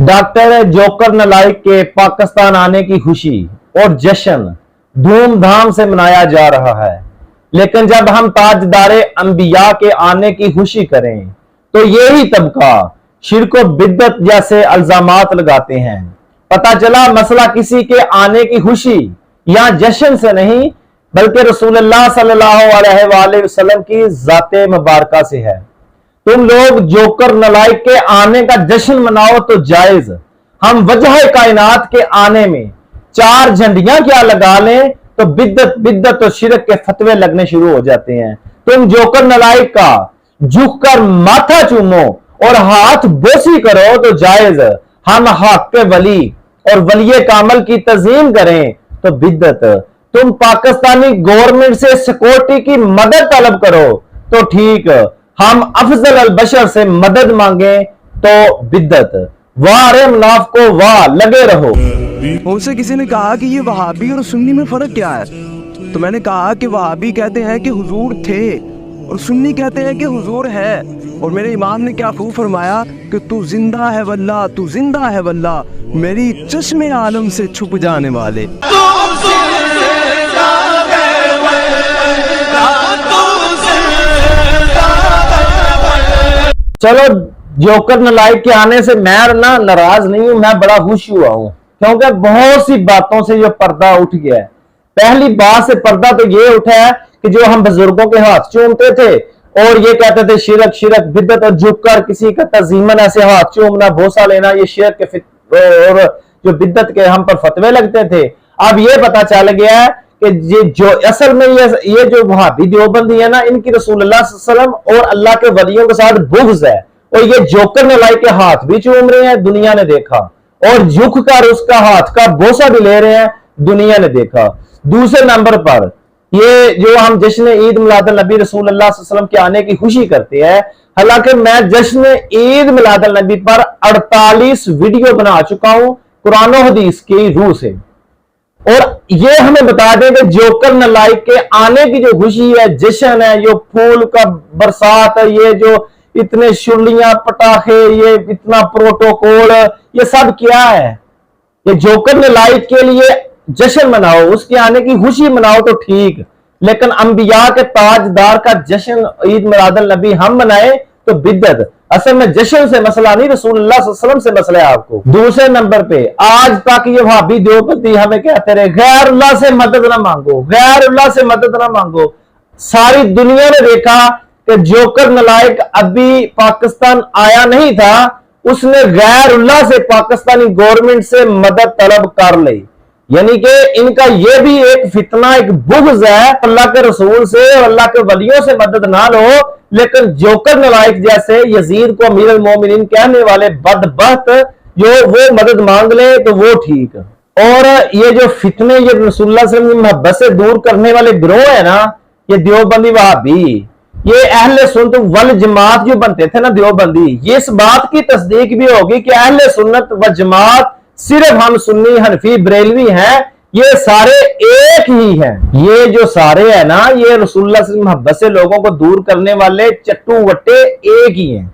Doctor joker नालायक के पाकिस्तान आने की खुशी और जश्न धूमधाम से मनाया जा रहा है, लेकिन जब हम ताजदारे अंबिया के आने की खुशी करें तो यही तबका शिर्क व बिद्दत जैसे इल्जामात लगाते हैं। पता चला मसला किसी के आने की खुशी या जश्न से नहीं बल्कि रसूलुल्लाह सल्लल्लाहु अलैहि वसल्लम की जाते मुबारका से है। तुम लोग जोकर नालायक के आने का जश्न मनाओ तो जायज, हम वजह कायनात के आने में चार झंडियां क्या लगा लें तो बिद्दत बिद्दत और शिरक के फतवे लगने शुरू हो जाते हैं। तुम जोकर नालायक का झुक कर माथा चूमो और हाथ बोसी करो तो जायज, हम हक के वली और वली कामल की तज़ीम करें तो बिद्दत। तुम पाकिस्तानी गवर्नमेंट से सिक्योरिटी की मदद तलब करो तो ठीक, हम अफजल अल बशर से मदद मांगे तो बिद्दत। वाह रे मुनाफिको वाह, लगे रहो। उनसे किसी ने कहा कि ये वहाबी और सुन्नी में फर्क क्या है, तो मैंने कहा कि वहाबी कहते हैं कि हुजूर थे और सुन्नी कहते हैं कि हुजूर है। और मेरे इमाम ने क्या खूब फरमाया कि तू जिंदा है वल्लाह, तू जिंदा है वल्लाह, मेरी चश्मे आलम से छुप जाने वाले। चलो जोकर नालायक के आने से मैं ना नाराज नहीं हूं, मैं बड़ा खुश हुआ हूं क्योंकि बहुत सी बातों से जो पर्दा उठ गया है। पहली बात से पर्दा तो ये उठा है कि जो हम बुजुर्गों के हाथ चूमते थे और ये कहते थे शिरक शिरक बिद्दत और झुककर किसी का तज़ीमन ऐसे हाथ चूमना भोसा लेना, ये शिरक के और जो बिद्दत के हम पर फतवे लगते थे। अब ये पता चल गया है कि ये जो असल में ये जो वहाबी देवबंदी है ना, इनकी रसूलुल्लाह सल्लल्लाहु अलैहि वसल्लम और अल्लाह के वलियों के साथ बुग़्ज़ है और ये जोकर नालायक के हाथ भी चूम रहे हैं, दुनिया ने देखा, और झुक कर उसका हाथ का बोसा भी ले रहे हैं, दुनिया ने देखा। दूसरे नंबर पर ये जो हम जश्न ईद मिलादुन नबी रसूलुल्लाह सल्लल्लाहु अलैहि वसल्लम के आने की खुशी करते हैं, हालांकि मैं जश्न ईद मिलादुन नबी पर 48 वीडियो बना चुका हूं कुरान और हदीस की रूह से, और ये हमें बता दें कि जोकर नालायक के आने की जो खुशी है, जश्न है, जो फूल का बरसात है, ये जो इतने शुलियां पटाखे, ये इतना प्रोटोकॉल, ये सब क्या है? ये जोकर नालायक के लिए जश्न मनाओ, उसके आने की खुशी मनाओ तो ठीक, लेकिन अंबिया के ताजदार का जश्न ईद मिलादुन नबी हम मनाए तो बिद्दत। असल में जश्न से मसला नहीं, रसूलुल्लाह सल्लल्लाहु अलैहि वसल्लम से मसला है आपको। दूसरे नंबर पे आज तक ये वहाबी देवबंदी हमें कहते रहे गैरुल्लाह से मदद ना मांगो, गैरुल्लाह से मदद ना मांगो। सारी दुनिया ने देखा कि जोकर नालायक अभी पाकिस्तान आया नहीं था, उसने गैरुल्लाह से पाकिस्तानी गवर्नमेंट से मदद तलब कर ली। यानी कि इनका ये भी एक फितना, एक बुग़्ज़ है, अल्लाह के रसूल से और अल्लाह के वलियों से मदद ना लो, लेकिन जोकर नालायक जैसे यजीद को अमीर अल मोमिनीन कहने वाले बदबख्त जो वो मदद मांग ले तो वो ठीक। और ये जो फितने, ये रसूलुल्लाह सल्लल्लाहु अलैहि वसल्लम की मोहब्बत से दूर करने वाले गिरोह है ना, ये देवबंदी वहाबी, ये अहले सुन्नत वल जमात जो बनते थे ना देवबंदी, ये इस बात की तस्दीक भी होगी कि अहले सुन्नत व जमात सिर्फ हम सुन्नी हनफी बरेलवी हैं, ये सारे एक ही हैं। ये जो सारे है ना, ये रसूलुल्लाह से मोहब्बत से लोगों को दूर करने वाले चट्टू वट्टे एक ही हैं।